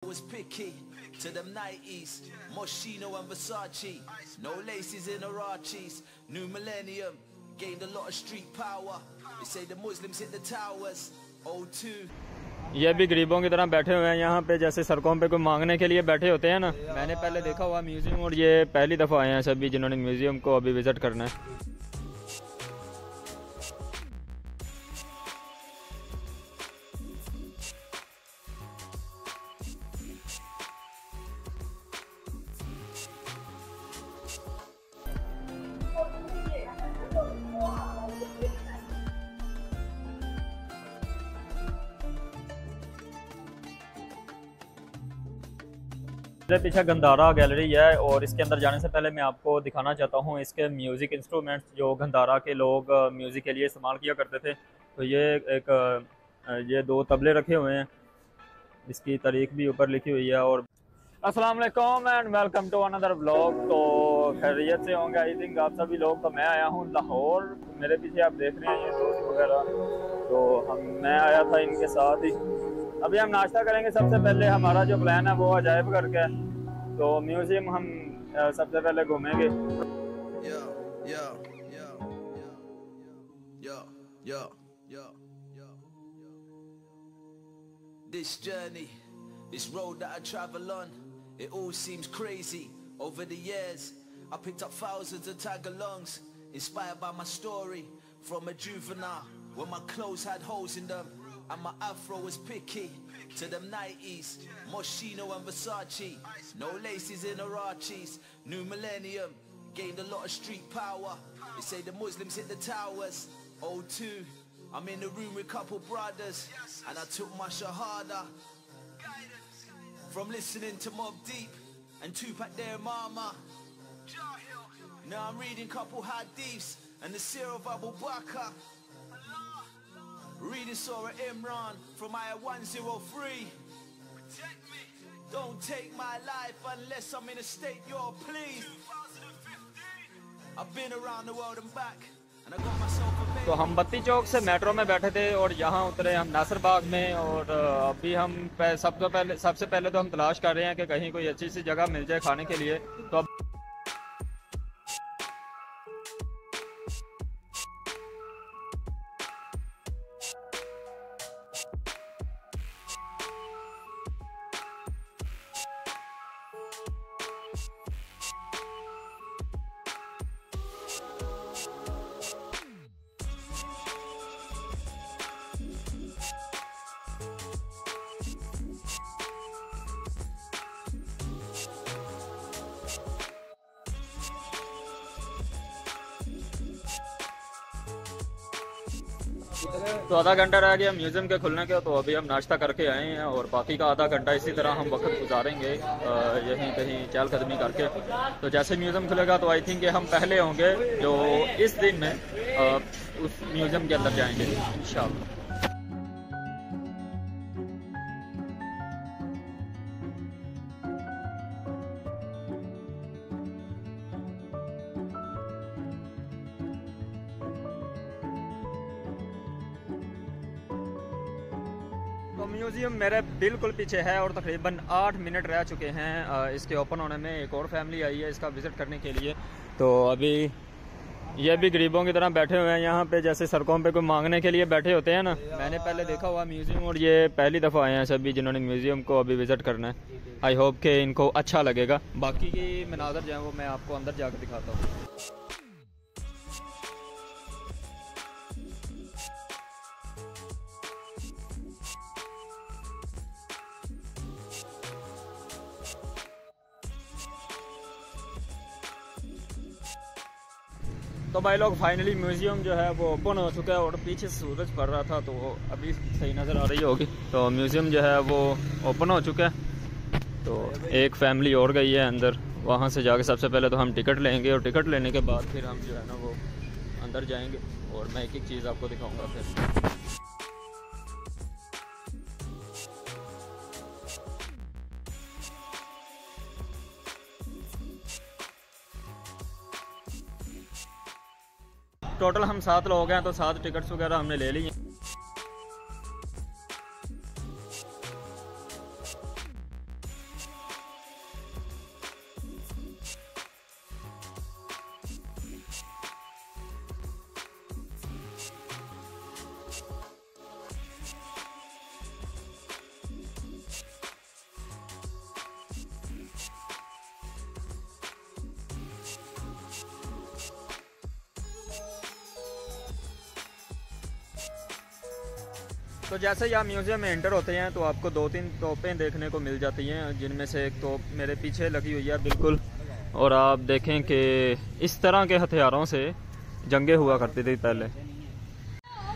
Was picky to them 90s, Moschino and Versace, no laces in Arachis, new millennium, gained a lot of street power, they say the Muslims hit the towers, O2. ये भी गरीबों की तरह बैठे हुए हैं यहाँ पे, जैसे सड़कों पे कोई मांगने के लिए बैठे होते हैं ना। मैंने पहले देखा हुआ म्यूजियम और ये पहली दफ़ा आए हैं सभी जिन्होंने म्यूजियम को अभी विज़िट करना है। मेरे पीछे गंधारा गैलरी है और इसके अंदर जाने से पहले मैं आपको दिखाना चाहता हूँ इसके म्यूज़िक इंस्ट्रूमेंट्स जो गंधारा के लोग म्यूज़िक के लिए इस्तेमाल किया करते थे। तो ये दो तबले रखे हुए हैं, इसकी तारीख भी ऊपर लिखी हुई है। और अस्सलाम वालेकुम and welcome to another vlog. तो खैरियत से होंगे आई थिंक आप सभी लोग। तो मैं आया हूँ लाहौर, मेरे पीछे आप देख रहे हैं ये दोस्त वगैरह, तो मैं आया था इनके साथ ही। अभी हम नाश्ता करेंगे। सबसे पहले हमारा जो प्लान है वो अजायब घर का है, तो म्यूजियम हम सबसे पहले घूमेंगे। This journey, this road that I travel on, it all seems crazy. Over the years, I picked up thousands of tag-alongs, inspired by my story from a juvenile when my clothes had holes in them. And my afro was picky to them 90s, Moschino and Versace, no laces in Arachis, new millennium, gained a lot of street power, they say the Muslims hit the towers, O2, I'm in the room with couple brothers, and I took my shahada, from listening to Mobb Deep, and Tupac their mama, now I'm reading couple hadiths, and the Sirah of Abu Bakr, reading Surah Imran from Ayah 103. Protect me. Don't take my life unless I'm in a state you're pleased. 2015. I've been around the world and back and I got myself a baby. तो हम बत्ती चौक से metro में बैठे थे और यहाँ उतरे हम नासिर बाग में। और अभी हम सबसे पहले तो हम तलाश कर रहे हैं कि कहीं कोई अच्छी सी जगह मिल जाए खाने के लिए। तो अब तो आधा घंटा रह गया म्यूज़ियम के खुलने के, तो अभी हम नाश्ता करके आए हैं और बाकी का आधा घंटा इसी तरह हम वक्त गुजारेंगे यहीं कहीं चहलकदमी करके। तो जैसे म्यूज़ियम खुलेगा तो आई थिंक हम पहले होंगे जो इस दिन में उस म्यूज़ियम के अंदर जाएंगे इंशाल्लाह। तो म्यूज़ियम मेरे बिल्कुल पीछे है और तकरीबन 8 मिनट रह चुके हैं इसके ओपन होने में। एक और फैमिली आई है इसका विज़िट करने के लिए। तो अभी ये भी गरीबों की तरह बैठे हुए हैं यहाँ पे, जैसे सड़कों पे कोई मांगने के लिए बैठे होते हैं ना। मैंने पहले देखा हुआ म्यूज़ियम और ये पहली दफ़ा आए हैं सभी जिन्होंने म्यूज़ियम को अभी विज़िट करना है। आई होप कि इनको अच्छा लगेगा। बाकी की मनाज़र जो है वो मैं आपको अंदर जाकर दिखाता हूँ। तो भाई लोग फाइनली म्यूज़ियम जो है वो ओपन हो चुका है और पीछे सूरज पड़ रहा था तो अभी सही नज़र आ रही होगी। तो म्यूज़ियम जो है वो ओपन हो चुका है। तो एक फैमिली और गई है अंदर, वहाँ से जाके सबसे पहले तो हम टिकट लेंगे और टिकट लेने के बाद फिर हम जो है ना वो अंदर जाएंगे और मैं एक एक चीज़ आपको दिखाऊँगा फिर। टोटल हम 7 लोग हैं तो 7 टिकट्स वगैरह हमने ले ली हैं। तो जैसे ही आप म्यूज़ियम में एंटर होते हैं तो आपको 2-3 तोपें देखने को मिल जाती हैं, जिनमें से एक तोप मेरे पीछे लगी हुई है बिल्कुल। और आप देखें कि इस तरह के हथियारों से जंगें हुआ करती थी पहले।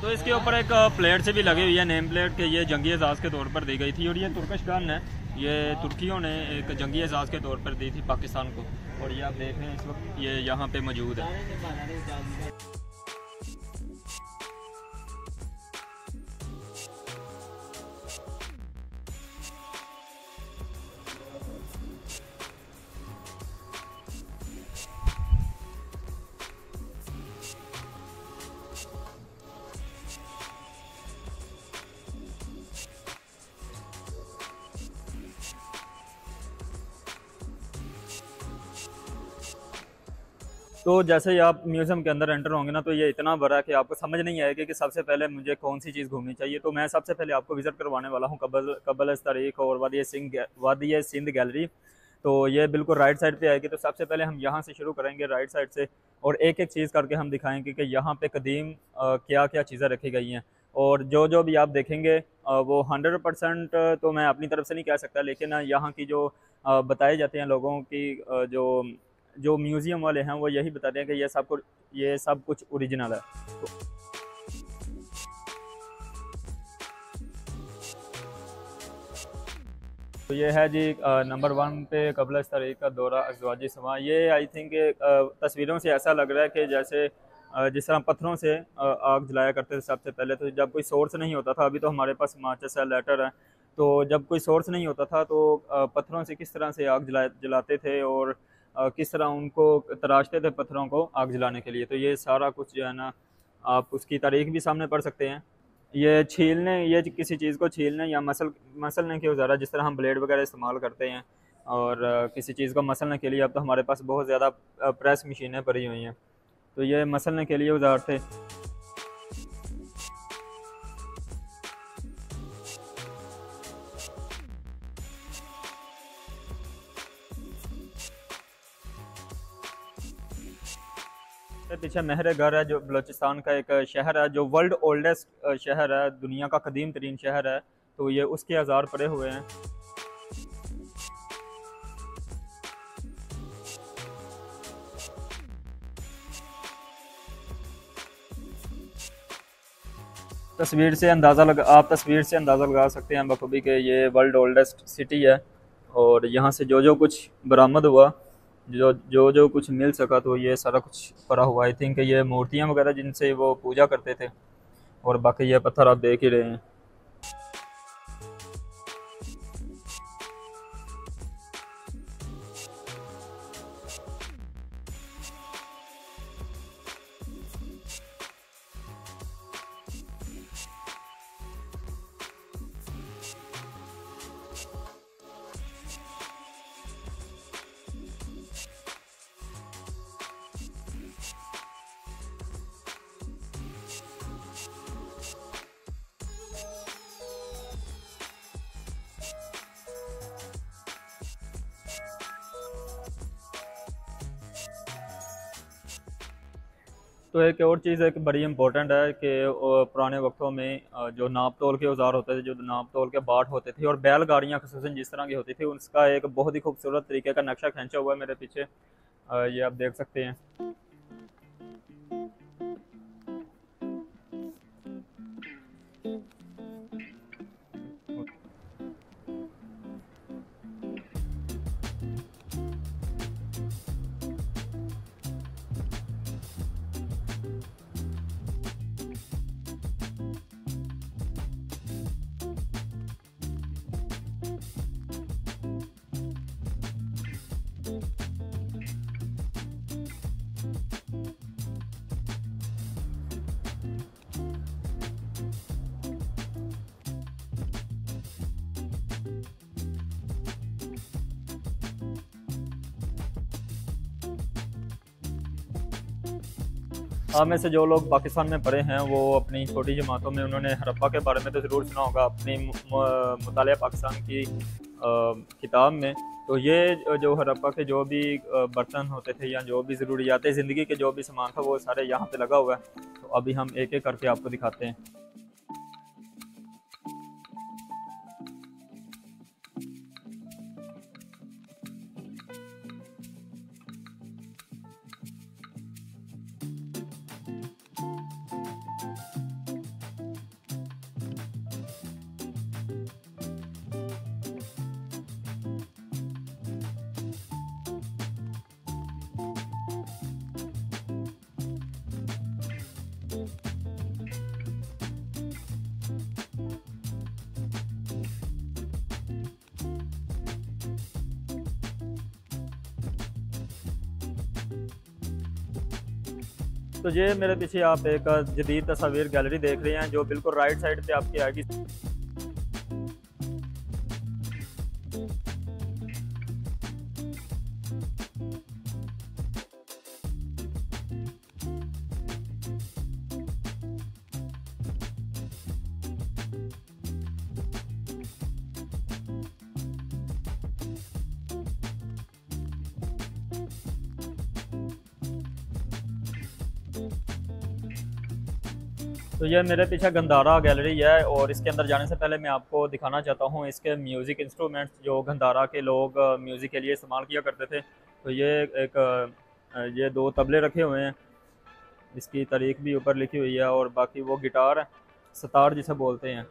तो इसके ऊपर एक प्लेट से भी लगी हुई है, नेम प्लेट के ये जंगी एजाज़ के तौर पर दी गई थी। और ये तुर्किश गन है, ये तुर्कियों ने एक जंगी एजाज़ के तौर पर दी थी पाकिस्तान को। और ये आप देख रहे हैं इस वक्त ये यहाँ पे मौजूद है। तो जैसे ही आप म्यूज़ियम के अंदर एंटर होंगे ना, तो ये इतना बड़ा है कि आपको समझ नहीं आएगा कि सबसे पहले मुझे कौन सी चीज़ घूमनी चाहिए। तो मैं सबसे पहले आपको विज़िट करवाने वाला हूँ कबल तारीख और वादी सिंध गैलरी। तो ये बिल्कुल राइट साइड पे आएगी। तो सबसे पहले हम यहाँ से शुरू करेंगे राइट साइड से, और एक एक चीज़ करके हम दिखाएंगे कि यहाँ पे कदीम क्या क्या चीज़ें रखी गई हैं। और जो जो भी आप देखेंगे वो 100% तो मैं अपनी तरफ से नहीं कह सकता, लेकिन यहाँ की जो बताए जाते हैं लोगों की, जो जो म्यूज़ियम वाले हैं वो यही बताते हैं कि ये सब कुछ ओरिजिनल है। तो ये है जी नंबर 1 पे कबल तारीख का दौरा अज़वाजी समा। ये आई थिंक तस्वीरों से ऐसा लग रहा है कि जैसे जिस तरह पत्थरों से आग जलाया करते थे सबसे पहले। तो जब कोई सोर्स नहीं होता था, अभी तो हमारे पास माचिस है, लाइटर है, तो जब कोई सोर्स नहीं होता था तो पत्थरों से किस तरह से आग जलाते थे और किस तरह उनको तराशते थे पत्थरों को आग जलाने के लिए। तो ये सारा कुछ जो है ना, आप उसकी तारीख भी सामने पढ़ सकते हैं। ये किसी चीज़ को छीलने या मसलने के औज़ार, जिस तरह हम ब्लेड वगैरह इस्तेमाल करते हैं, और किसी चीज़ को मसलने के लिए अब तो हमारे पास बहुत ज़्यादा प्रेस मशीनें पड़ी हुई हैं। तो ये मसलने के लिए औज़ार थे। पीछे महर घर है, जो बलूचिस्तान का एक शहर है, जो वर्ल्ड ओल्डेस्ट शहर है, दुनिया का कदीम तरीन शहर है। तो ये उसके आज़ार पड़े हुए हैं। आप तस्वीर से अंदाज़ा लगा सकते हैं बखूबी कि ये वर्ल्ड ओल्डेस्ट सिटी है। और यहाँ से जो जो कुछ बरामद हुआ, जो कुछ मिल सका, तो ये सारा कुछ पड़ा हुआ। आई थिंक ये मूर्तियाँ वगैरह जिनसे वो पूजा करते थे, और बाकी ये पत्थर आप देख ही रहे हैं। तो एक और चीज़ एक बड़ी इंपॉर्टेंट है कि पुराने वक्तों में जो नाप तोल के औजार होते थे, जो नाप तोल के बाट होते थे, और बैलगाड़ियाँ खसूसन जिस तरह की होती थी, उसका एक बहुत ही खूबसूरत तरीके का नक्शा खींचा हुआ है मेरे पीछे। ये आप देख सकते हैं। आप में से जो लोग पाकिस्तान में पढ़े हैं वो अपनी छोटी जमातों में उन्होंने हड़प्पा के बारे में तो ज़रूर सुना होगा अपनी मुतालिया पाकिस्तान की किताब में। तो ये जो हड़प्पा के जो भी बर्तन होते थे या जो भी ज़रूरियात ज़िंदगी के जो भी सामान था वो सारे यहाँ पे लगा हुआ है। तो अभी हम एक एक करके आपको दिखाते हैं। तो ये मेरे पीछे आप एक जदीद तस्वीर गैलरी देख रहे हैं जो बिल्कुल राइट साइड पे आपकी आएगी। तो ये मेरे पीछे गंधारा गैलरी है और इसके अंदर जाने से पहले मैं आपको दिखाना चाहता हूँ इसके म्यूज़िक इंस्ट्रूमेंट्स जो गंधारा के लोग म्यूज़िक के लिए इस्तेमाल किया करते थे। तो ये ये दो तबले रखे हुए हैं, इसकी तारीख भी ऊपर लिखी हुई है, और बाकी वो गिटार है, सतार जिसे बोलते हैं।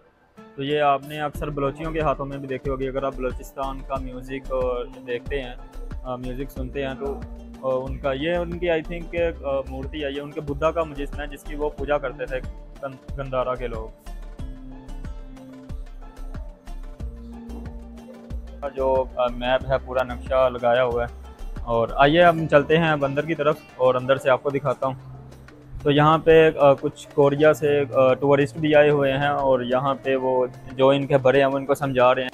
तो ये आपने अक्सर बलोचियों के हाथों में भी देखे होगी। अगर आप बलोचिस्तान का म्यूज़िक देखते हैं, म्यूज़िक सुनते हैं, तो उनकी आई थिंक मूर्ति है, ये उनके बुद्धा का मुजस्समा है जिसकी वो पूजा करते थे गंधारा के लोग। जो मैप है पूरा नक्शा लगाया हुआ है। और आइए हम चलते हैं अब अंदर की तरफ और अंदर से आपको दिखाता हूँ। तो यहाँ पे कुछ कोरिया से टूरिस्ट भी आए हुए हैं और यहाँ पे वो जो इनके बड़े हैं वो इनको समझा रहे हैं।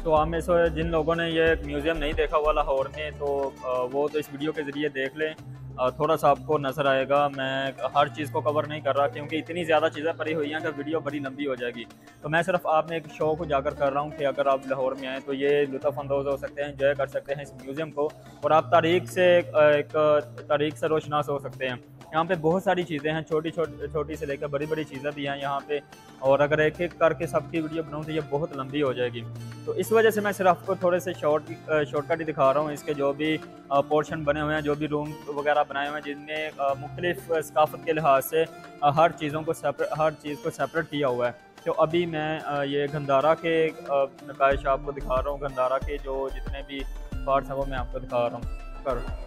तो आप में से जिन लोगों ने ये म्यूज़ियम नहीं देखा हुआ लाहौर में, तो वो तो इस वीडियो के ज़रिए देख लें। थोड़ा सा आपको नज़र आएगा। मैं हर चीज़ को कवर नहीं कर रहा क्योंकि इतनी ज़्यादा चीज़ें पड़ी हुई हैं कि वीडियो बड़ी लंबी हो जाएगी। तो मैं सिर्फ आप में एक शौक उजागर कर रहा हूँ कि अगर आप लाहौर में आएँ तो ये लुत्फ़अंदोज़ हो सकते हैं, एंजॉय कर सकते हैं इस म्यूज़ियम को, और आप तारीख से रोशनास हो सकते हैं। यहाँ पे बहुत सारी चीज़ें हैं, छोटी से लेकर बड़ी बड़ी चीज़ें भी हैं यहाँ पे, और अगर एक एक करके सबकी वीडियो बनाऊँ तो ये बहुत लंबी हो जाएगी। तो इस वजह से मैं सिर्फ आपको थोड़े से शॉर्टकट ही दिखा रहा हूँ। इसके जो भी पोर्शन बने हुए हैं, जो भी रूम वगैरह बनाए हुए हैं, जिनमें मुख्तलिफ सकाफत के लिहाज से हर चीज़ को सेपरेट किया हुआ है। तो अभी मैं ये गंधारा के नकाइश आपको दिखा रहा हूँ। गंधारा के जो जितने भी पार्ट्स हैं वो मैं आपको दिखा रहा हूँ।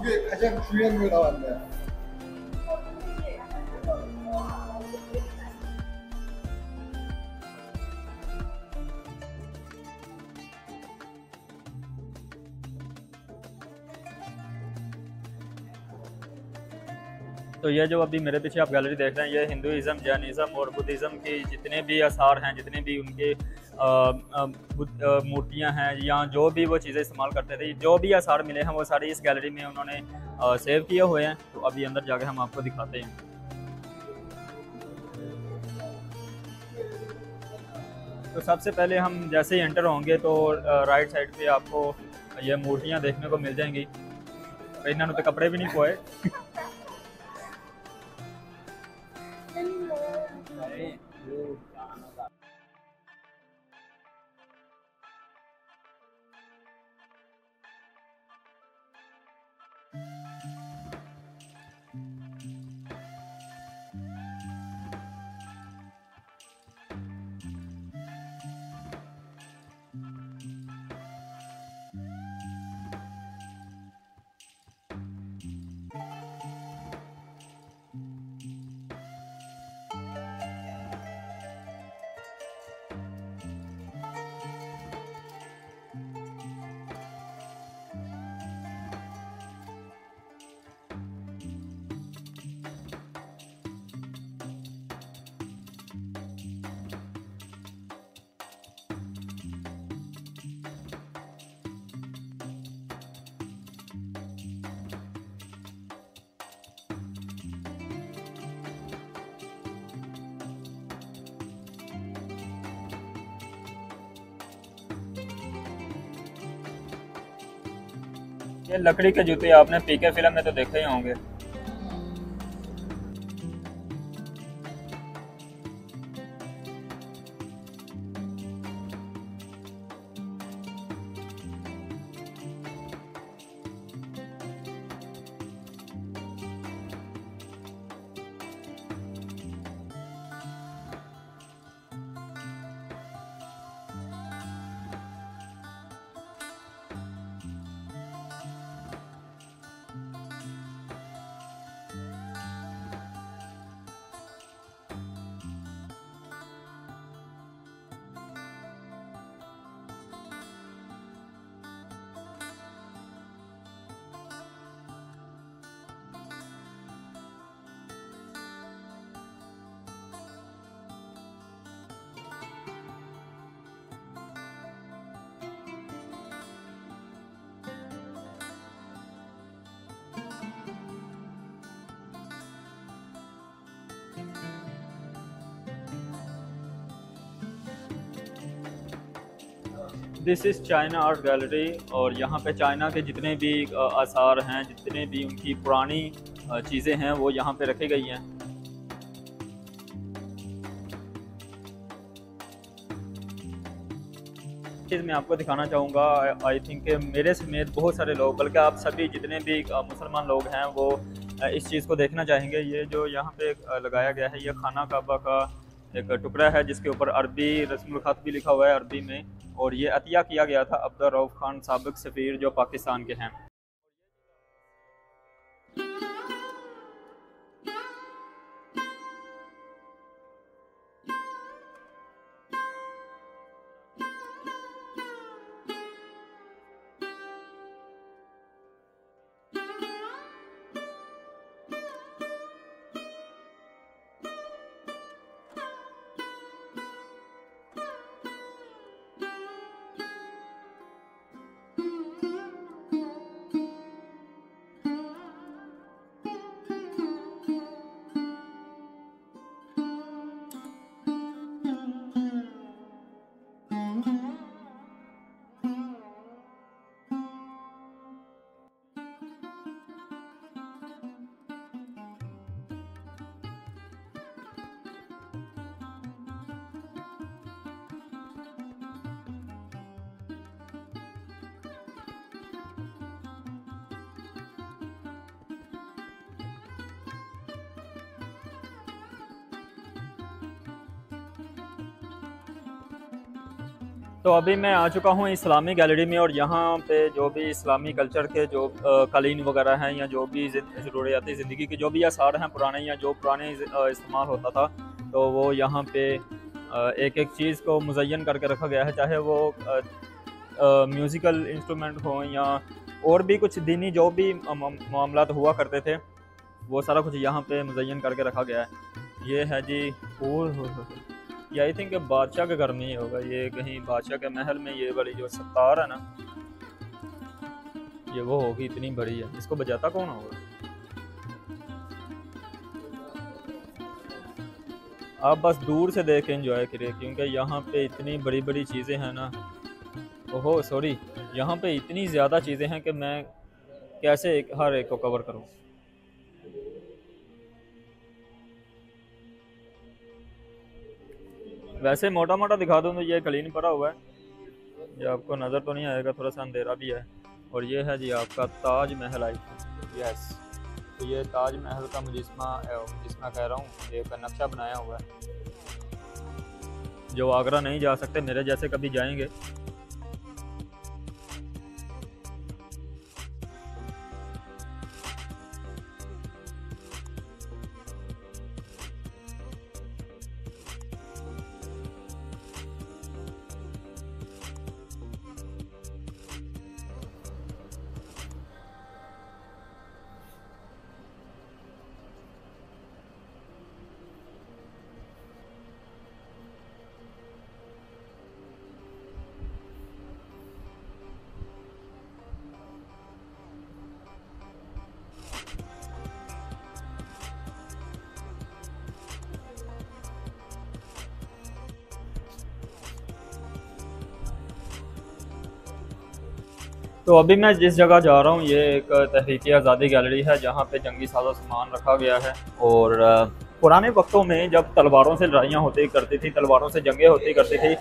그게 가장 중요한 거 나왔네. तो ये जो अभी मेरे पीछे आप गैलरी देख रहे हैं, ये हिंदुज़म, जैनिज़्म और बुद्धिज़्म की जितने भी आसार हैं, जितने भी उनके मूर्तियाँ हैं या जो भी वो चीज़ें इस्तेमाल करते थे, जो भी आसार मिले हैं वो सारी इस गैलरी में उन्होंने सेव किए हुए हैं। तो अभी अंदर जाके हम आपको दिखाते हैं। तो सबसे पहले हम जैसे ही एंटर होंगे तो राइट साइड पे आपको ये मूर्तियाँ देखने को मिल जाएंगी। इन्होंने तो कपड़े भी नहीं पोए। ये लकड़ी के जूते आपने पीके फिल्म में तो देखे ही होंगे। This is China art gallery और यहाँ पे चाइना के जितने भी आसार हैं, जितने भी उनकी पुरानी चीज़ें हैं वो यहाँ पे रखी गई हैं। चीज़ मैं आपको दिखाना चाहूँगा, आई थिंक मेरे समेत बहुत सारे लोग, बल्कि आप सभी जितने भी मुसलमान लोग हैं वो इस चीज़ को देखना चाहेंगे। ये जो यहाँ पे लगाया गया है, ये खाना काबा का एक टुकड़ा है जिसके ऊपर अरबी रस्मुल ख़त भी लिखा हुआ है अरबी में, और ये अतिया किया गया था अब्दुल रऊफ़ खान साबिक़ सफ़ीर जो पाकिस्तान के हैं। तो अभी मैं आ चुका हूँ इस्लामी गैलरी में, और यहाँ पे जो भी इस्लामी कल्चर के जो कालीन वगैरह हैं या जो भी ज़रूरियाती ज़िंदगी के जो भी आसार हैं पुराने, या जो पुराने इस्तेमाल होता था, तो वो यहाँ पे एक एक चीज़ को मुज़य्यन करके रखा गया है, चाहे वो म्यूज़िकल इंस्ट्रूमेंट हों या और भी कुछ दीनी जो भी मामलात हुआ करते थे, वो सारा कुछ यहाँ पे मुज़य्यन करके रखा गया है। ये है जी, ओह ये आई थिंक बादशाह के घर में ही होगा, ये कहीं बादशाह के महल में ये वाली जो सत्तार है ना, ये वो होगी, इतनी बड़ी है। इसको बजाता कौन होगा? आप बस दूर से देख के एंजॉय करिए, क्योंकि यहाँ पे इतनी बड़ी बड़ी चीज़ें हैं ना। ओहो सॉरी, यहाँ पे इतनी ज़्यादा चीज़ें हैं कि मैं कैसे हर एक को कवर करूँ। वैसे मोटा मोटा दिखा दूँ तो ये क्लीन पड़ा हुआ है, ये आपको नज़र तो नहीं आएगा, थोड़ा सा अंधेरा भी है। और ये है जी आपका Taj Mahal I think, yes. तो ये ताज महल का मुजस्मा कह रहा हूँ, एक नक्शा बनाया हुआ है। जो आगरा नहीं जा सकते, मेरे जैसे कभी जाएंगे, तो अभी मैं जिस जगह जा रहा हूँ ये एक तहरीक आज़ादी गैलरी है, जहाँ पे जंगी साजो सामान रखा गया है। और पुराने वक्तों में जब तलवारों से लड़ाइयाँ होती करती थी, तलवारों से जंगें होती करती थी,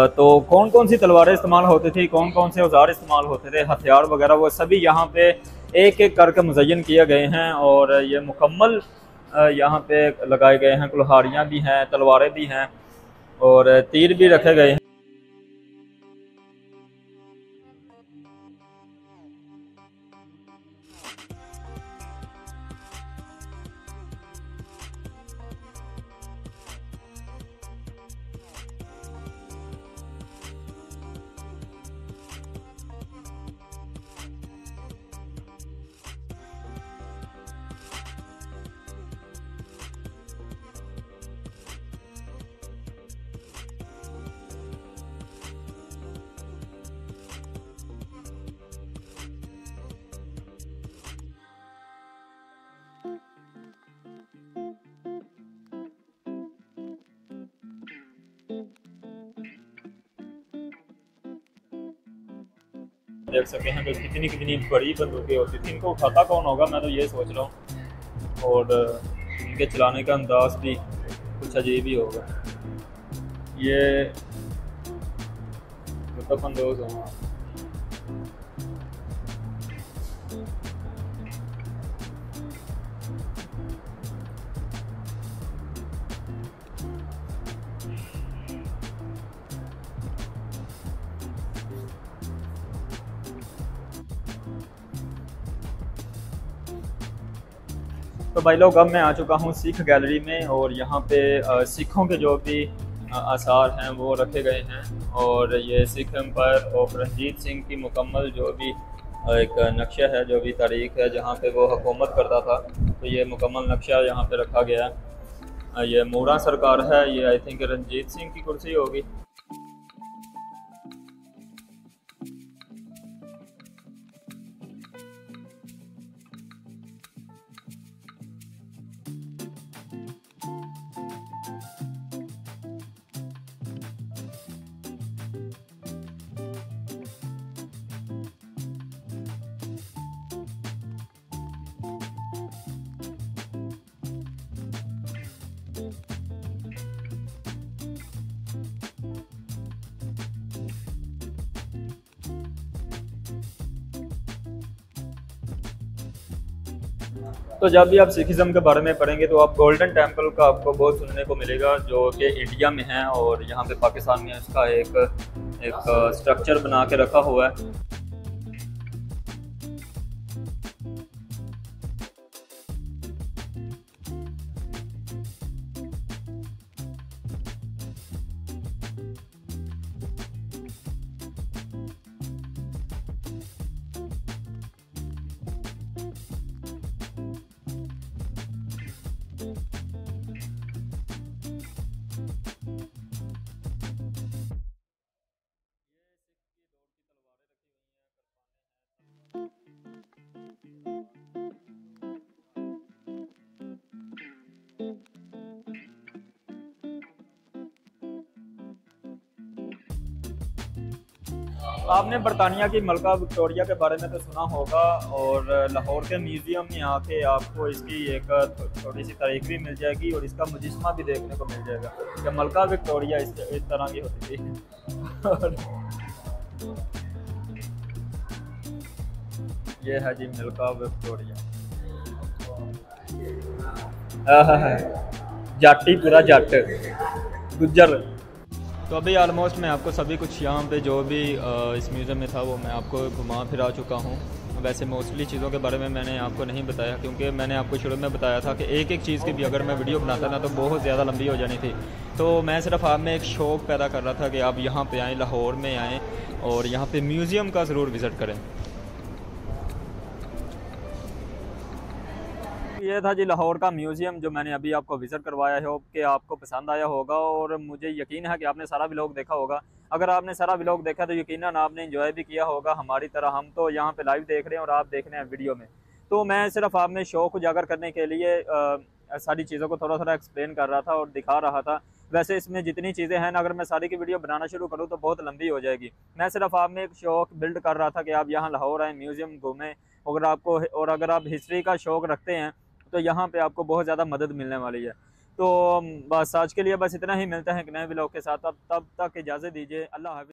तो कौन कौन सी तलवारें इस्तेमाल होती थी, कौन कौन से औजार इस्तेमाल होते थे, हथियार वगैरह, वो सभी यहाँ पे एक एक करके मुज़य्यन किए गए हैं। और ये मुकम्मल यहाँ पे लगाए गए हैं, कुल्हाड़ियाँ भी हैं, तलवारें भी हैं और तीर भी रखे गए हैं। देख सकते हैं तो कितनी कितनी बड़ी बंदूकें होती थी, इनको उठाता कौन होगा, मैं तो ये सोच रहा हूँ। और इनके चलाने का अंदाज भी कुछ अजीब ही होगा। ये लुत्फ़ अंदोज़ होगा। तो भाई लोग, अब मैं आ चुका हूँ सिख गैलरी में और यहाँ पे सिखों के जो भी आसार हैं वो रखे गए हैं। और ये सिख एम्पायर ऑफ रंजीत सिंह की मुकम्मल जो भी एक नक्शा है, जो भी तारीख है जहाँ पे वो हुकूमत करता था, तो ये मुकम्मल नक्शा यहाँ पे रखा गया है। ये मूरा सरकार है, ये आई थिंक रंजीत सिंह की कुर्सी होगी। तो जब भी आप सिखिज़्म के बारे में पढ़ेंगे तो आप गोल्डन टेम्पल का आपको बहुत सुनने को मिलेगा, जो कि इंडिया में है और यहाँ पे पाकिस्तान में इसका एक स्ट्रक्चर बना के रखा हुआ है। आपने बरतानिया की मलका विक्टोरिया के बारे में तो सुना होगा, और लाहौर के म्यूज़ियम में आके आपको इसकी एक थोड़ी सी तारीख भी मिल जाएगी और इसका मुजस्मा भी देखने को मिल जाएगा कि मलका विक्टोरिया इस तरह की होती थी। ये है जी मलका विक्टोरिया। जाटी पूरा जट गुज्जर। तो अभी ऑलमोस्ट मैं आपको सभी कुछ यहाँ पे जो भी इस म्यूज़ियम में था वो मैं आपको घुमा फिरा चुका हूँ। वैसे मोस्टली चीज़ों के बारे में मैंने आपको नहीं बताया, क्योंकि मैंने आपको शुरू में बताया था कि एक एक चीज़ की भी अगर मैं वीडियो बनाता ना तो बहुत ज़्यादा लंबी हो जानी थी। तो मैं सिर्फ आप में एक शौक़ पैदा कर रहा था कि आप यहाँ पे आएँ, लाहौर में आएँ और यहाँ पे म्यूज़ियम का ज़रूर विज़िट करें। ये था जी लाहौर का म्यूज़ियम जो मैंने अभी आपको विज़िट करवाया है। होप कि आपको पसंद आया होगा और मुझे यकीन है कि आपने सारा व्लॉग देखा होगा। अगर आपने सारा व्लॉग देखा तो यकीनन आपने एंजॉय भी किया होगा हमारी तरह। हम तो यहाँ पे लाइव देख रहे हैं और आप देख रहे हैं वीडियो में। तो मैं सिर्फ आप में शौक़ उजागर करने के लिए सारी चीज़ों को थोड़ा थोड़ा एक्सप्लेन कर रहा था और दिखा रहा था। वैसे इसमें जितनी चीज़ें हैं ना, अगर मैं सारी की वीडियो बनाना शुरू करूँ तो बहुत लंबी हो जाएगी। मैं सिर्फ आप में एक शौक़ बिल्ड कर रहा था कि आप यहाँ लाहौर आएँ, म्यूज़ियम घूमें। अगर आप हिस्ट्री का शौक़ रखते हैं तो यहाँ पे आपको बहुत ज़्यादा मदद मिलने वाली है। तो बस आज के लिए बस इतना ही। मिलते हैं एक नए व्लॉग के साथ। तब तक इजाज़त दीजिए। अल्लाह हाफ़िज़।